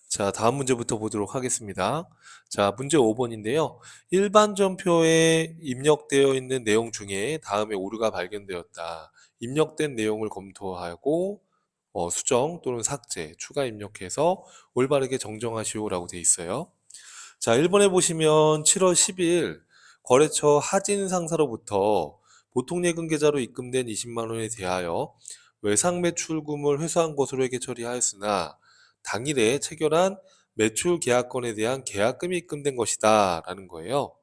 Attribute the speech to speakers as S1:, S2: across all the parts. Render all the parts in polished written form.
S1: 자, 다음 문제부터 보도록 하겠습니다. 자, 문제 5번인데요. 일반 전표에 입력되어 있는 내용 중에 다음에 오류가 발견되었다. 입력된 내용을 검토하고 수정 또는 삭제, 추가 입력해서 올바르게 정정하시오라고 돼 있어요. 자, 1번에 보시면 7월 10일 거래처 하진 상사로부터 보통예금 계좌로 입금된 20만 원에 대하여 외상 매출금을 회수한 것으로 회계 처리하였으나 당일에 체결한 매출 계약건에 대한 계약금이 입금된 것이다 라는 거예요.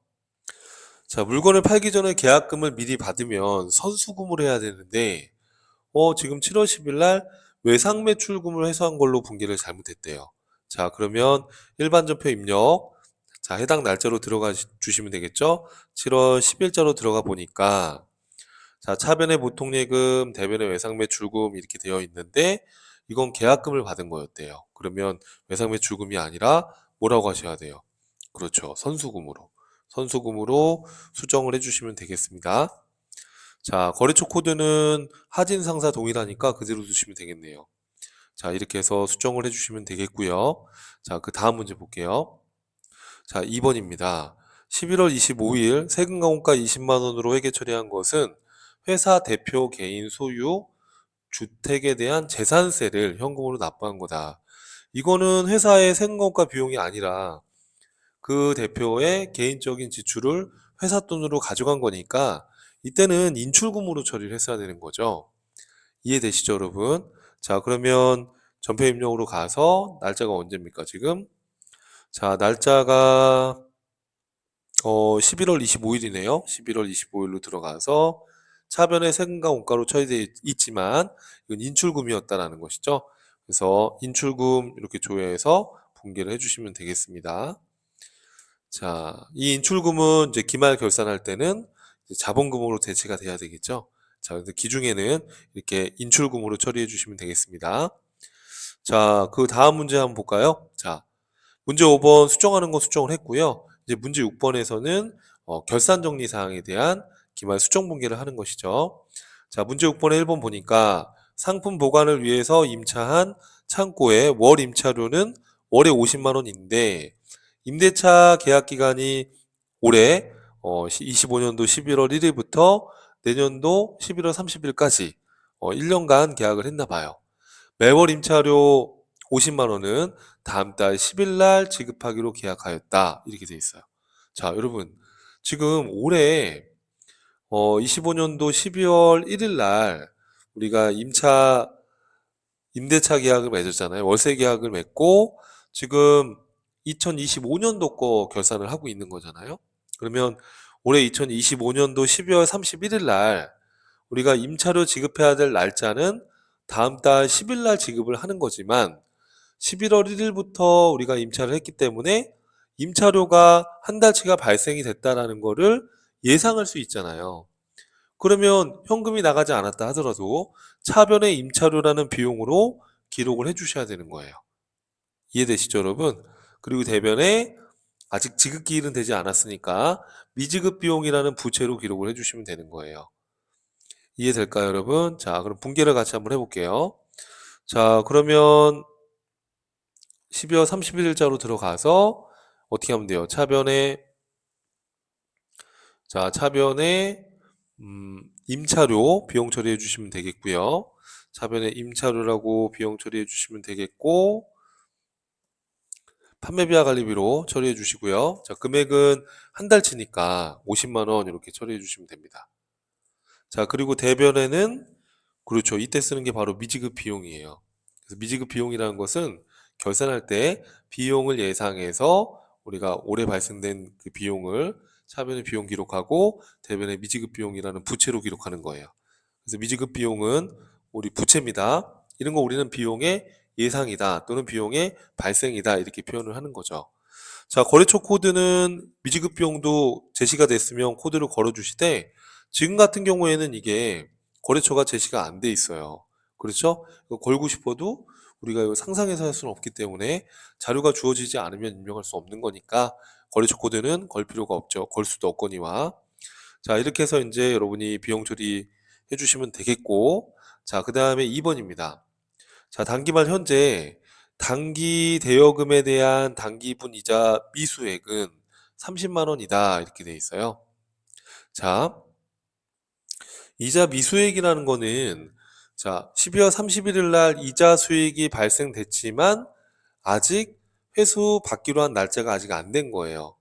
S1: 자, 물건을 팔기 전에 계약금을 미리 받으면 선수금을 해야 되는데 지금 7월 10일 날 외상 매출금을 회수한 걸로 분기를 잘못했대요. 자, 그러면 일반 전표 입력. 자, 해당 날짜로 들어가 주시면 되겠죠? 7월 10일자로 들어가 보니까 자, 차변의 보통예금, 대변의 외상매출금 이렇게 되어 있는데 이건 계약금을 받은 거였대요. 그러면 외상매출금이 아니라 뭐라고 하셔야 돼요? 그렇죠. 선수금으로. 선수금으로 수정을 해주시면 되겠습니다. 자, 거래처 코드는 하진 상사 동일하니까 그대로 두시면 되겠네요. 자, 이렇게 해서 수정을 해주시면 되겠고요. 자, 그 다음 문제 볼게요. 자, 2번입니다. 11월 25일 세금 가공가 20만 원으로 회계 처리한 것은 회사 대표 개인 소유 주택에 대한 재산세를 현금으로 납부한 거다. 이거는 회사의 세금 가공가 비용이 아니라 그 대표의 개인적인 지출을 회사 돈으로 가져간 거니까 이때는 인출금으로 처리를 했어야 되는 거죠. 이해되시죠, 여러분? 자, 그러면 전표 입력으로 가서 날짜가 언제입니까, 지금? 자, 날짜가 11월 25일이네요. 11월 25일로 들어가서 차변의 세금과 원가로 처리되어 있지만 이건 인출금이었다라는 것이죠. 그래서 인출금 이렇게 조회해서 분기를 해주시면 되겠습니다. 자, 이 인출금은 이제 기말 결산할 때는 이제 자본금으로 대체가 돼야 되겠죠. 자, 근데 기중에는 이렇게 인출금으로 처리해 주시면 되겠습니다. 자, 그 다음 문제 한번 볼까요? 자, 문제 5번 수정하는 거 수정을 했고요. 이제 문제 6번에서는 결산 정리 사항에 대한 기말 수정 분기를 하는 것이죠. 자, 문제 6번에 1번 보니까 상품 보관을 위해서 임차한 창고의 월 임차료는 월에 50만 원인데 임대차 계약 기간이 올해 25년도 11월 1일부터 내년도 11월 30일까지 1년간 계약을 했나 봐요. 매월 임차료 50만 원은 다음 달 10일 날 지급하기로 계약하였다. 이렇게 돼 있어요. 자, 여러분. 지금 올해 25년도 12월 1일 날 우리가 임대차 계약을 맺었잖아요. 월세 계약을 맺고 지금 2025년도 거 결산을 하고 있는 거잖아요. 그러면 올해 2025년도 12월 31일 날 우리가 임차료 지급해야 될 날짜는 다음 달 10일 날 지급을 하는 거지만 11월 1일부터 우리가 임차를 했기 때문에 임차료가 한 달치가 발생이 됐다라는 거를 예상할 수 있잖아요. 그러면 현금이 나가지 않았다 하더라도 차변의 임차료라는 비용으로 기록을 해주셔야 되는 거예요. 이해되시죠, 여러분? 그리고 대변에 아직 지급기일은 되지 않았으니까 미지급 비용이라는 부채로 기록을 해주시면 되는 거예요. 이해될까요, 여러분? 자, 그럼 분계를 같이 한번 해볼게요. 자, 그러면 12월 31일자로 들어가서 어떻게 하면 돼요? 차변에 임차료 비용 처리해 주시면 되겠고요. 차변에 임차료라고 비용 처리해 주시면 되겠고 판매비와 관리비로 처리해 주시고요. 자, 금액은 한 달치니까 50만 원 이렇게 처리해 주시면 됩니다. 자, 그리고 대변에는 그렇죠. 이때 쓰는 게 바로 미지급 비용이에요. 그래서 미지급 비용이라는 것은 결산할 때 비용을 예상해서 우리가 올해 발생된 그 비용을 차변의 비용 기록하고 대변의 미지급 비용이라는 부채로 기록하는 거예요. 그래서 미지급 비용은 우리 부채입니다. 이런 거 우리는 비용의 예상이다 또는 비용의 발생이다 이렇게 표현을 하는 거죠. 자, 거래처 코드는 미지급 비용도 제시가 됐으면 코드를 걸어 주시되 지금 같은 경우에는 이게 거래처가 제시가 안 돼 있어요. 그렇죠? 이거 걸고 싶어도 우리가 이거 상상해서 할 수는 없기 때문에 자료가 주어지지 않으면 입력할 수 없는 거니까 거래처 코드는 걸 필요가 없죠. 걸 수도 없거니와. 자, 이렇게 해서 이제 여러분이 비용 처리해 주시면 되겠고, 자, 그 다음에 2번입니다. 자, 단기말 현재 단기 대여금에 대한 단기분 이자 미수액은 30만 원이다. 이렇게 돼 있어요. 자, 이자 미수액이라는 거는 자, 12월 31일 날 이자 수익이 발생됐지만 아직 회수 받기로 한 날짜가 아직 안 된 거예요.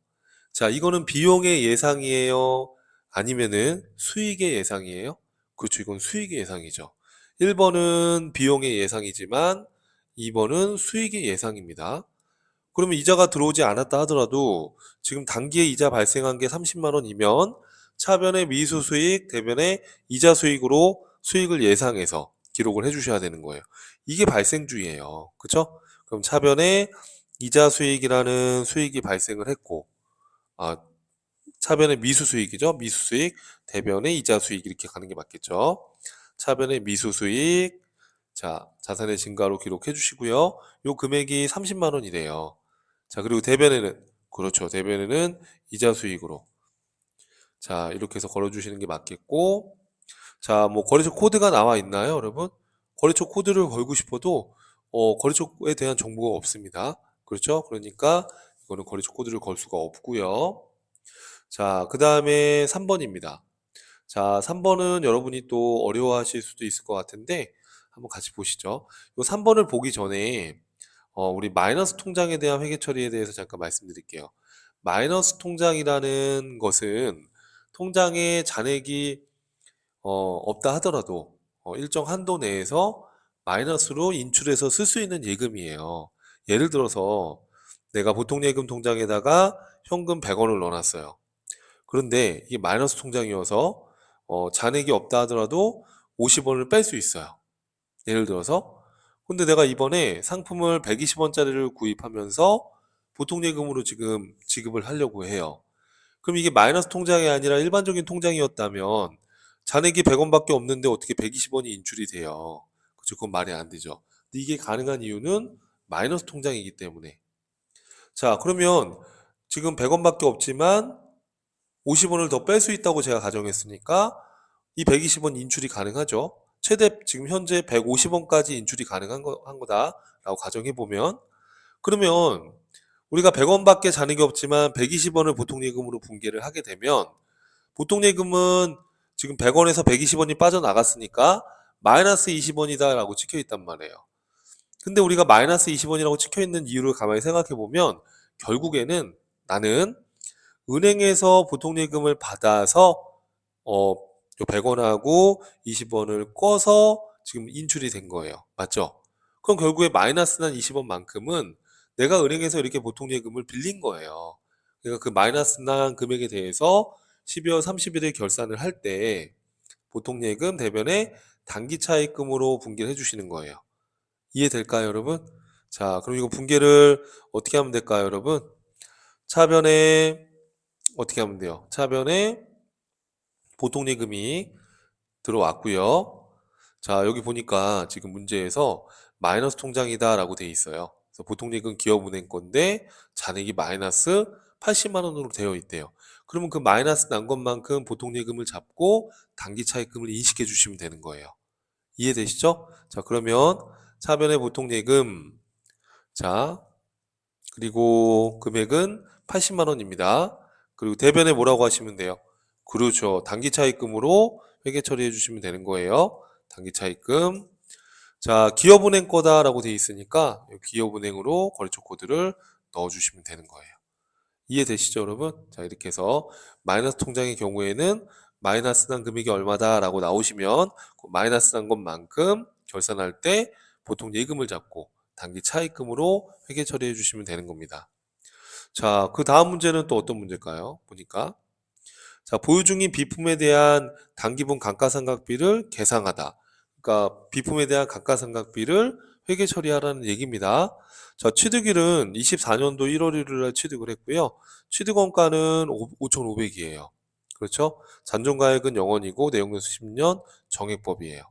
S1: 자, 이거는 비용의 예상이에요? 아니면은 수익의 예상이에요? 그렇죠. 이건 수익의 예상이죠. 1번은 비용의 예상이지만 2번은 수익의 예상입니다. 그러면 이자가 들어오지 않았다 하더라도 지금 단기에 이자 발생한 게 30만 원이면 차변의 미수 수익, 대변의 이자 수익으로 수익을 예상해서 기록을 해주셔야 되는 거예요. 이게 발생주의예요. 그쵸? 그럼 차변의 이자 수익이라는 수익이 발생을 했고, 아, 차변의 미수 수익이죠. 미수 수익, 대변의 이자 수익 이렇게 가는 게 맞겠죠. 차변의 미수 수익, 자, 자산의 증가로 기록해 주시고요. 요 금액이 30만 원이래요. 자, 그리고 대변에는, 그렇죠. 대변에는 이자 수익으로. 자, 이렇게 해서 걸어주시는 게 맞겠고, 자, 뭐, 거래처 코드가 나와 있나요, 여러분? 거래처 코드를 걸고 싶어도, 거래처에 대한 정보가 없습니다. 그렇죠? 그러니까, 이거는 거래처 코드를 걸 수가 없고요. 자, 그 다음에 3번입니다. 자, 3번은 여러분이 또 어려워하실 수도 있을 것 같은데, 한번 같이 보시죠. 이 3번을 보기 전에, 우리 마이너스 통장에 대한 회계 처리에 대해서 잠깐 말씀드릴게요. 마이너스 통장이라는 것은 통장에 잔액이 없다 하더라도 일정 한도 내에서 마이너스로 인출해서 쓸 수 있는 예금이에요. 예를 들어서 내가 보통 예금 통장에다가 현금 100원을 넣어놨어요. 그런데 이게 마이너스 통장이어서 잔액이 없다 하더라도 50원을 뺄 수 있어요. 예를 들어서 근데 내가 이번에 상품을 120원짜리를 구입하면서 보통 예금으로 지금 지급을 하려고 해요. 그럼 이게 마이너스 통장이 아니라 일반적인 통장이었다면 잔액이 100원밖에 없는데 어떻게 120원이 인출이 돼요? 그죠? 그건 말이 안 되죠. 근데 이게 가능한 이유는 마이너스 통장이기 때문에. 자, 그러면 지금 100원밖에 없지만 50원을 더 뺄 수 있다고 제가 가정했으니까 이 120원 인출이 가능하죠. 최대 지금 현재 150원까지 인출이 가능한 한 거다라고 가정해 보면 그러면 우리가 100원밖에 잔액이 없지만 120원을 보통예금으로 분괴를 하게 되면 보통예금은 지금 100원에서 120원이 빠져나갔으니까 마이너스 20원이다라고 찍혀 있단 말이에요. 근데 우리가 마이너스 20원이라고 찍혀 있는 이유를 가만히 생각해 보면 결국에는 나는 은행에서 보통예금을 받아서 요 100원하고 20원을 꺼서 지금 인출이 된 거예요. 맞죠? 그럼 결국에 마이너스 난 20원만큼은 내가 은행에서 이렇게 보통예금을 빌린 거예요. 그러니까 그 마이너스 난 금액에 대해서 12월 30일에 결산을 할 때 보통예금 대변에 단기차입금으로 분개를 해주시는 거예요. 이해될까요, 여러분? 자, 그럼 이거 분개를 어떻게 하면 될까요, 여러분? 차변에 어떻게 하면 돼요? 차변에 보통예금이 들어왔고요. 자, 여기 보니까 지금 문제에서 마이너스 통장이다라고 돼 있어요. 그래서 보통예금 기업은행 건데 잔액이 마이너스 80만 원으로 되어 있대요. 그러면 그 마이너스 난 것만큼 보통예금을 잡고 단기차입금을 인식해 주시면 되는 거예요. 이해되시죠? 자, 그러면 차변의 보통예금 자, 그리고 금액은 80만 원입니다. 그리고 대변에 뭐라고 하시면 돼요? 그렇죠. 단기차입금으로 회계 처리해 주시면 되는 거예요. 단기차입금. 자, 기업은행 거다라고 돼 있으니까 기업은행으로 거래처 코드를 넣어 주시면 되는 거예요. 이해되시죠, 여러분? 자, 이렇게 해서 마이너스 통장의 경우에는 마이너스 난 금액이 얼마다라고 나오시면 그 마이너스 난 것만큼 결산할 때 보통 예금을 잡고 단기 차입금으로 회계 처리해 주시면 되는 겁니다. 자, 그 다음 문제는 또 어떤 문제일까요? 보니까 자, 보유 중인 비품에 대한 단기분 감가상각비를 계상하다. 그러니까 비품에 대한 감가상각비를 회계 처리하라는 얘기입니다. 자, 취득일은 24년도 1월 1일 날 취득을 했고요. 취득원가는 5,500이에요. 그렇죠? 잔존가액은 0원이고 내용연수 10년 정액법이에요.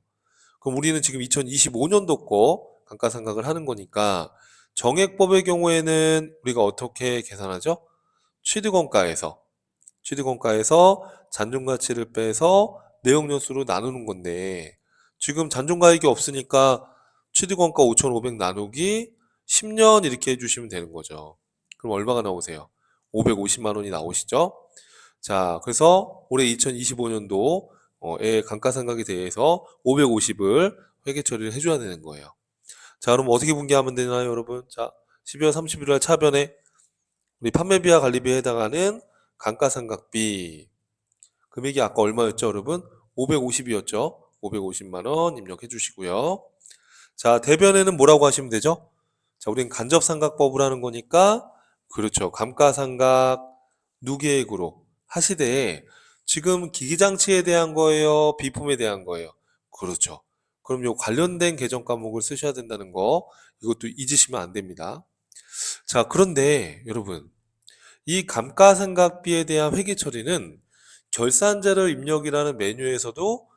S1: 그럼 우리는 지금 2025년도 거 감가상각을 하는 거니까 정액법의 경우에는 우리가 어떻게 계산하죠? 취득원가에서 취득원가에서 잔존가치를 빼서 내역연수로 나누는 건데 지금 잔존가액이 없으니까 취득원가 5,500 나누기 10년 이렇게 해주시면 되는 거죠. 그럼 얼마가 나오세요? 550만 원이 나오시죠? 자, 그래서 올해 2025년도 의 감가상각에 대해서 550을 회계 처리를 해줘야 되는 거예요. 자, 그럼 어떻게 분기하면 되나요, 여러분? 자, 12월 31일 날 차변에 우리 판매비와 관리비에 해당하는 감가상각비 금액이 아까 얼마였죠, 여러분? 550이었죠? 550만 원 입력해 주시고요. 자, 대변에는 뭐라고 하시면 되죠? 자, 우린 간접상각법을 하는 거니까 그렇죠. 감가상각 누계액으로 하시되 지금 기기장치에 대한 거예요? 비품에 대한 거예요? 그렇죠. 그럼 요 관련된 계정 과목을 쓰셔야 된다는 거 이것도 잊으시면 안 됩니다. 자, 그런데 여러분 이 감가상각비에 대한 회계 처리는 결산자료 입력이라는 메뉴에서도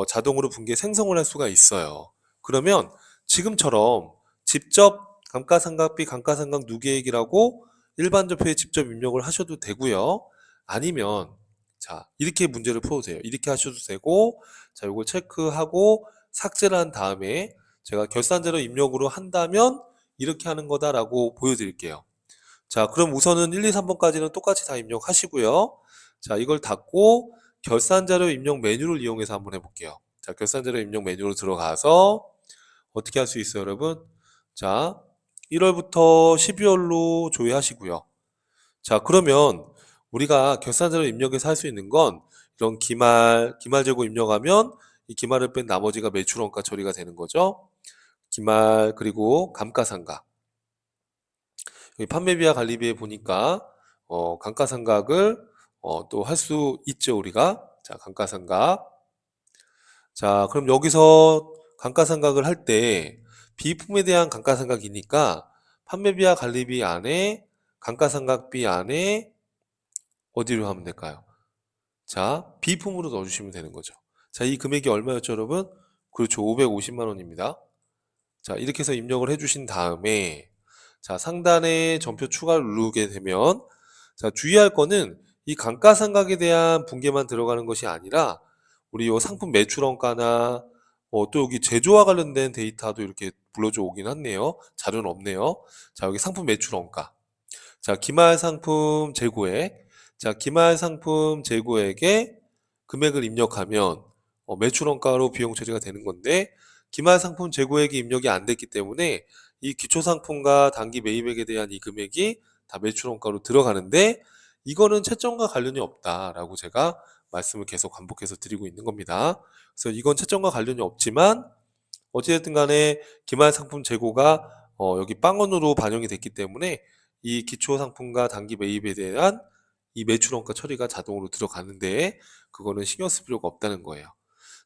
S1: 자동으로 분계 생성을 할 수가 있어요. 그러면 지금처럼 직접 감가상각비, 감가상각 누계액이라고 일반 접표에 직접 입력을 하셔도 되고요. 아니면 자 이렇게 문제를 풀어도 돼요. 이렇게 하셔도 되고 자 이걸 체크하고 삭제를 한 다음에 제가 결산자료 입력으로 한다면 이렇게 하는 거다라고 보여드릴게요. 자, 그럼 우선은 1, 2, 3번까지는 똑같이 다 입력하시고요. 자, 이걸 닫고 결산자료 입력 메뉴를 이용해서 한번 해볼게요. 자, 결산자료 입력 메뉴로 들어가서 어떻게 할 수 있어요, 여러분? 자, 1월부터 12월로 조회하시고요. 자, 그러면 우리가 결산자료 입력에서 할 수 있는 건 이런 기말 재고 입력하면 이 기말을 뺀 나머지가 매출원가 처리가 되는 거죠. 기말 그리고 감가상각. 여기 판매비와 관리비에 보니까 감가상각을 또 할 수 있죠 우리가. 자 감가상각. 자 그럼 여기서 감가상각을 할 때 비품에 대한 감가상각이니까 판매비와 관리비 안에 감가상각비 안에 어디로 하면 될까요? 자 비품으로 넣어주시면 되는 거죠. 자 이 금액이 얼마였죠 여러분? 그렇죠 550만 원입니다. 자 이렇게 해서 입력을 해주신 다음에 자 상단에 전표 추가를 누르게 되면 자 주의할 거는 이 감가상각에 대한 분계만 들어가는 것이 아니라 우리 요 상품 매출원가나 또 여기 제조와 관련된 데이터도 이렇게 불러줘 오긴 하네요. 자료는 없네요. 자 여기 상품 매출원가 자 기말 상품 재고액 자 기말 상품 재고액에 금액을 입력하면 매출원가로 비용 처리가 되는 건데 기말 상품 재고액이 입력이 안 됐기 때문에 이 기초상품과 단기 매입액에 대한 이 금액이 다 매출원가로 들어가는데 이거는 채점과 관련이 없다라고 제가 말씀을 계속 반복해서 드리고 있는 겁니다. 그래서 이건 채점과 관련이 없지만 어찌됐든 간에 기말 상품 재고가 여기 빵원으로 반영이 됐기 때문에 이 기초 상품과 단기 매입에 대한 이 매출원가 처리가 자동으로 들어가는데 그거는 신경 쓸 필요가 없다는 거예요.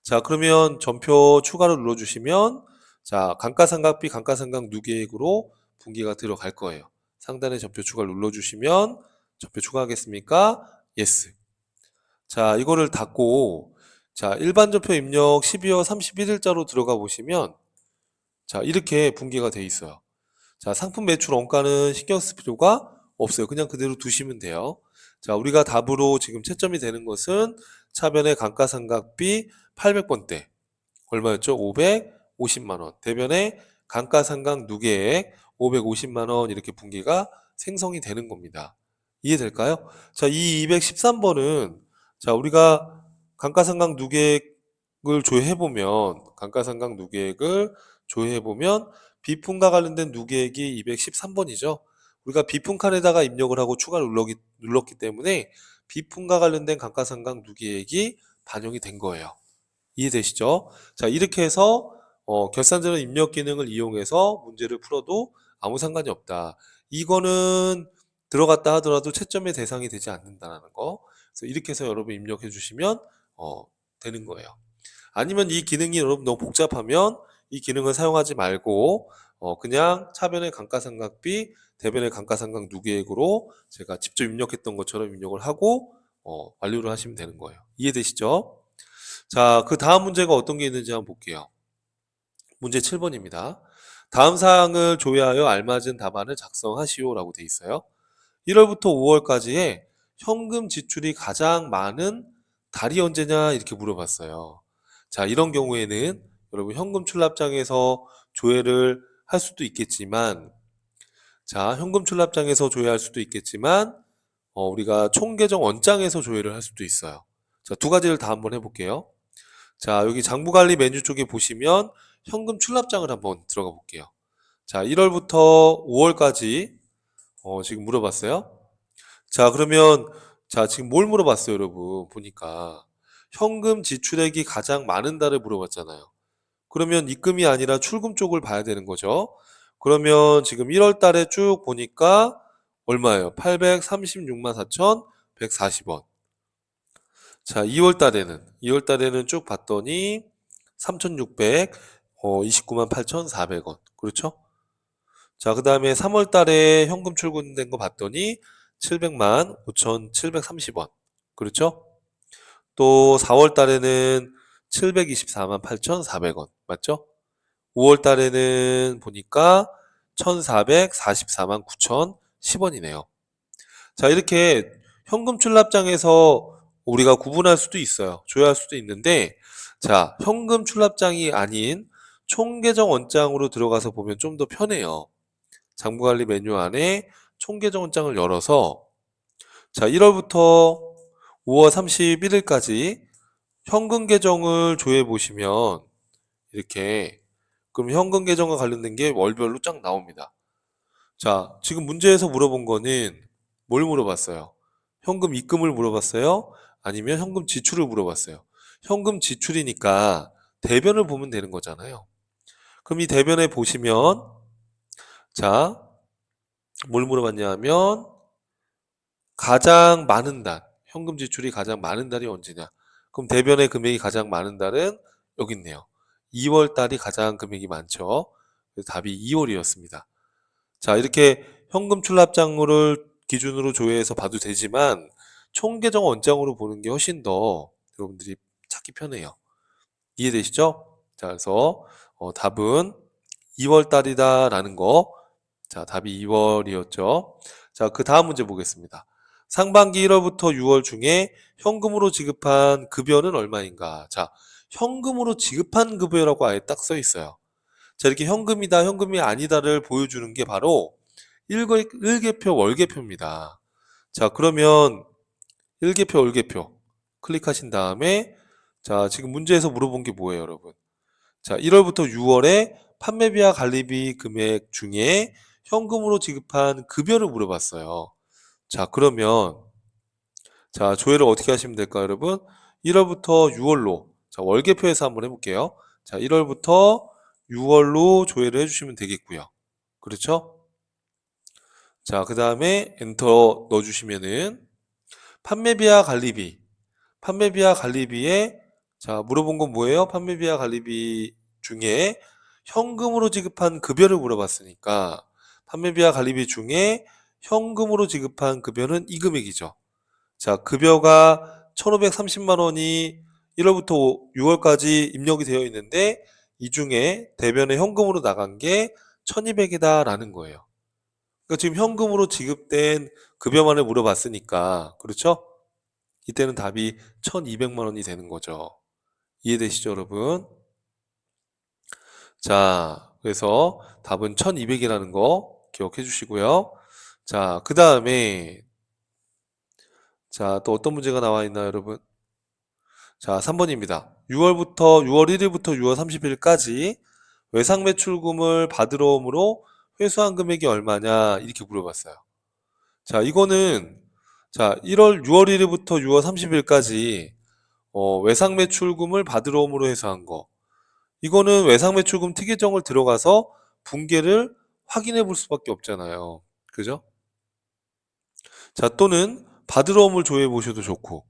S1: 자, 그러면 전표 추가로 눌러주시면 자, 감가상각비, 감가상각 누계액으로 분기가 들어갈 거예요. 상단에 전표 추가를 눌러주시면 전표 추가하겠습니까? 예스. 자, 이거를 닫고 자, 일반 전표 입력 12월 31일자로 들어가 보시면 자, 이렇게 분기가 돼 있어요. 자, 상품 매출 원가는 신경 쓸 필요가 없어요. 그냥 그대로 두시면 돼요. 자, 우리가 답으로 지금 채점이 되는 것은 차변의 감가상각비 800번대. 얼마였죠? 550만 원. 대변의 감가상각 누계액 550만 원 이렇게 분기가 생성이 되는 겁니다. 이해될까요? 자, 이 213번은 자, 우리가 감가상각 누계액을 조회해 보면 감가상각 누계액을 조회해 보면 비품과 관련된 누계액이 213번이죠. 우리가 비품 칸에다가 입력을 하고 추가를 눌렀기 때문에 비품과 관련된 감가상각 누계액이 반영이 된 거예요. 이해되시죠? 자, 이렇게 해서 결산자료 입력 기능을 이용해서 문제를 풀어도 아무 상관이 없다. 이거는 들어갔다 하더라도 채점의 대상이 되지 않는다는 거. 그래서 이렇게 해서 여러분 입력해 주시면 되는 거예요. 아니면 이 기능이 여러분 너무 복잡하면 이 기능을 사용하지 말고 그냥 차변의 감가상각비, 대변의 감가상각 누계액으로 제가 직접 입력했던 것처럼 입력을 하고 완료를 하시면 되는 거예요. 이해되시죠? 자, 그 다음 문제가 어떤 게 있는지 한번 볼게요. 문제 7번입니다. 다음 사항을 조회하여 알맞은 답안을 작성하시오라고 돼 있어요. 1월부터 5월까지의 현금 지출이 가장 많은 달이 언제냐 이렇게 물어봤어요. 자, 이런 경우에는 여러분 현금 출납장에서 조회를 할 수도 있겠지만 자, 현금 출납장에서 조회할 수도 있겠지만 우리가 총계정 원장에서 조회를 할 수도 있어요. 자, 두 가지를 다 한번 해볼게요. 자, 여기 장부관리 메뉴 쪽에 보시면 현금 출납장을 한번 들어가 볼게요. 자, 1월부터 5월까지 지금 물어봤어요. 자, 그러면 자, 지금 뭘 물어봤어요, 여러분? 보니까 현금 지출액이 가장 많은 달을 물어봤잖아요. 그러면 입금이 아니라 출금 쪽을 봐야 되는 거죠. 그러면 지금 1월 달에 쭉 보니까 얼마예요? 836만 4,140원. 자, 2월 달에는 쭉 봤더니 3,629만 8,400원. 그렇죠? 자, 그 다음에 3월 달에 현금 출금된 거 봤더니 700만 5,730원. 그렇죠? 또 4월 달에는 724만 8,400원. 맞죠? 5월 달에는 보니까 1,444만 9,010원이네요. 자, 이렇게 현금 출납장에서 우리가 구분할 수도 있어요. 조회할 수도 있는데, 자, 현금 출납장이 아닌 총계정 원장으로 들어가서 보면 좀 더 편해요. 장부관리 메뉴 안에 총계정 원장을 열어서, 자, 1월부터 5월 31일까지 현금 계정을 조회해 보시면, 이렇게, 그럼 현금 계정과 관련된 게 월별로 쫙 나옵니다. 자, 지금 문제에서 물어본 거는 뭘 물어봤어요? 현금 입금을 물어봤어요? 아니면 현금 지출을 물어봤어요? 현금 지출이니까 대변을 보면 되는 거잖아요. 그럼 이 대변에 보시면, 자, 뭘 물어봤냐 하면, 가장 많은 달, 현금 지출이 가장 많은 달이 언제냐? 그럼 대변의 금액이 가장 많은 달은 여기 있네요. 2월 달이 가장 금액이 많죠. 그래서 답이 2월이었습니다. 자, 이렇게 현금 출납장을 기준으로 조회해서 봐도 되지만 총계정 원장으로 보는 게 훨씬 더 여러분들이 찾기 편해요. 이해되시죠? 자, 그래서 답은 2월 달이다라는 거. 자, 답이 2월이었죠. 자, 그 다음 문제 보겠습니다. 상반기 1월부터 6월 중에 현금으로 지급한 급여는 얼마인가? 자, 현금으로 지급한 급여라고 아예 딱 써 있어요. 자, 이렇게 현금이다, 현금이 아니다를 보여주는 게 바로 일개표, 월개표입니다. 자, 그러면 일개표, 월개표 클릭하신 다음에 자, 지금 문제에서 물어본 게 뭐예요, 여러분? 자, 1월부터 6월에 판매비와 관리비 금액 중에 현금으로 지급한 급여를 물어봤어요. 자, 그러면 자, 조회를 어떻게 하시면 될까요, 여러분? 1월부터 6월로 자, 월개표에서 한번 해볼게요. 자, 1월부터 6월로 조회를 해주시면 되겠고요. 그렇죠? 자, 그 다음에 엔터 넣어주시면은 판매비와 관리비. 판매비와 관리비에 자, 물어본 건 뭐예요? 판매비와 관리비 중에 현금으로 지급한 급여를 물어봤으니까 판매비와 관리비 중에 현금으로 지급한 급여는 이 금액이죠. 자, 급여가 1,530만 원이 1월부터 6월까지 입력이 되어 있는데 이 중에 대변에 현금으로 나간 게 1,200이다라는 거예요. 그러니까 지금 현금으로 지급된 급여만을 물어봤으니까 그렇죠? 이때는 답이 1,200만 원이 되는 거죠. 이해되시죠, 여러분? 자, 그래서 답은 1,200이라는 거 기억해 주시고요. 자, 그 다음에 자, 또 어떤 문제가 나와 있나요, 여러분? 자, 3번입니다. 6월 1일부터 6월 30일까지 외상 매출금을 받으러 오므로 회수한 금액이 얼마냐 이렇게 물어봤어요. 자, 이거는 자, 6월 1일부터 6월 30일까지 외상 매출금을 받으러 오므로 회수한 거. 이거는 외상 매출금 특이정을 들어가서 분계를 확인해 볼 수밖에 없잖아요. 그죠? 자, 또는 받으러 오물 조회해 보셔도 좋고.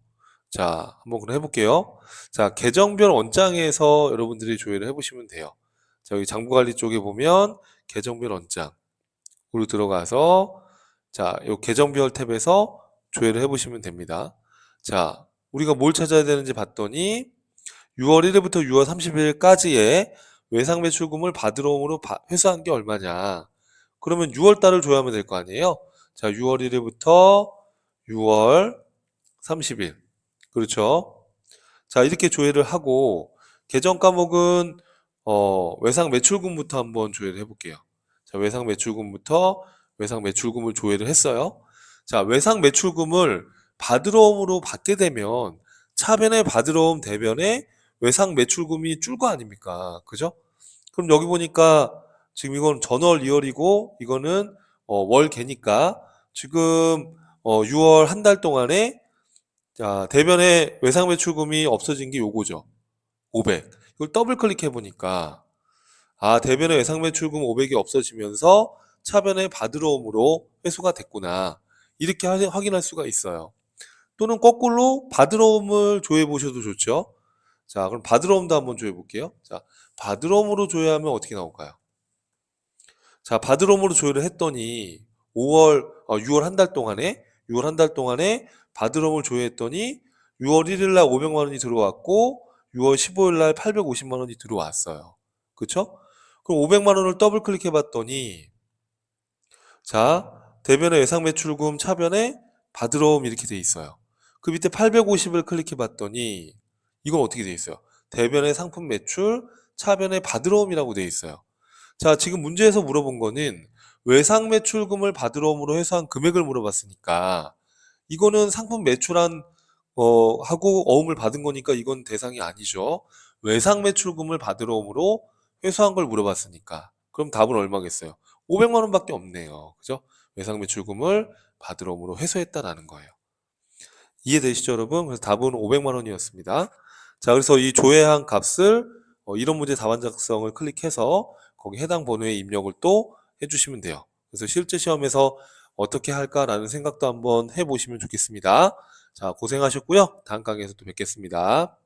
S1: 자, 한번 그럼 해볼게요. 자, 계정별 원장에서 여러분들이 조회를 해보시면 돼요. 자, 여기 장부관리 쪽에 보면 계정별 원장으로 들어가서 자, 요 계정별 탭에서 조회를 해보시면 됩니다. 자, 우리가 뭘 찾아야 되는지 봤더니 6월 1일부터 6월 30일까지의 외상 매출금을 받으러 오므로 회수한 게 얼마냐. 그러면 6월 달을 조회하면 될 거 아니에요. 자, 6월 1일부터 6월 30일. 그렇죠? 자, 이렇게 조회를 하고 계정 과목은 외상 매출금부터 한번 조회를 해볼게요. 자, 외상 매출금부터 외상 매출금을 조회를 했어요. 자, 외상 매출금을 받으러옴으로 받게 되면 차변의 받으러옴 대변에 외상 매출금이 줄 거 아닙니까? 그죠? 그럼 여기 보니까 지금 이건 전월 2월이고 이거는 월 개니까 지금 6월 한 달 동안에 자, 대변에 외상 매출금이 없어진 게 요거죠. 500. 이걸 더블 클릭해 보니까 아, 대변에 외상 매출금 500이 없어지면서 차변에 받으러옴으로 회수가 됐구나. 이렇게 확인할 수가 있어요. 또는 거꾸로 받으러옴을 조회해 보셔도 좋죠. 자, 그럼 받으러옴도 한번 조회해 볼게요. 자, 받으러옴으로 조회하면 어떻게 나올까요? 자, 받으러옴으로 조회를 했더니 6월 한 달 동안에 6월 한 달 동안에 받으러옴을 조회했더니 6월 1일 날 500만 원이 들어왔고 6월 15일 날 850만 원이 들어왔어요. 그쵸? 그럼 500만 원을 더블 클릭해 봤더니 자, 대변의 예상 매출금 차변에 받으러옴 이렇게 돼 있어요. 그 밑에 850을 클릭해 봤더니 이건 어떻게 돼 있어요? 대변의 상품 매출 차변에 받으러옴이라고 돼 있어요. 자, 지금 문제에서 물어본 거는 외상 매출금을 받으러옴으로 해소한 금액을 물어봤으니까 이거는 상품 매출한 하고 어음을 받은 거니까 이건 대상이 아니죠. 외상 매출금을 받으러옴으로 회수한 걸 물어봤으니까. 그럼 답은 얼마겠어요? 500만 원밖에 없네요. 그죠? 외상 매출금을 받으러옴으로 회수했다라는 거예요. 이해되시죠, 여러분? 그래서 답은 500만 원이었습니다. 자, 그래서 이 조회한 값을 이런 문제 답안 작성을 클릭해서 거기 해당 번호에 입력을 또 해주시면 돼요. 그래서 실제 시험에서 어떻게 할까라는 생각도 한번 해보시면 좋겠습니다. 자, 고생하셨고요. 다음 강의에서 또 뵙겠습니다.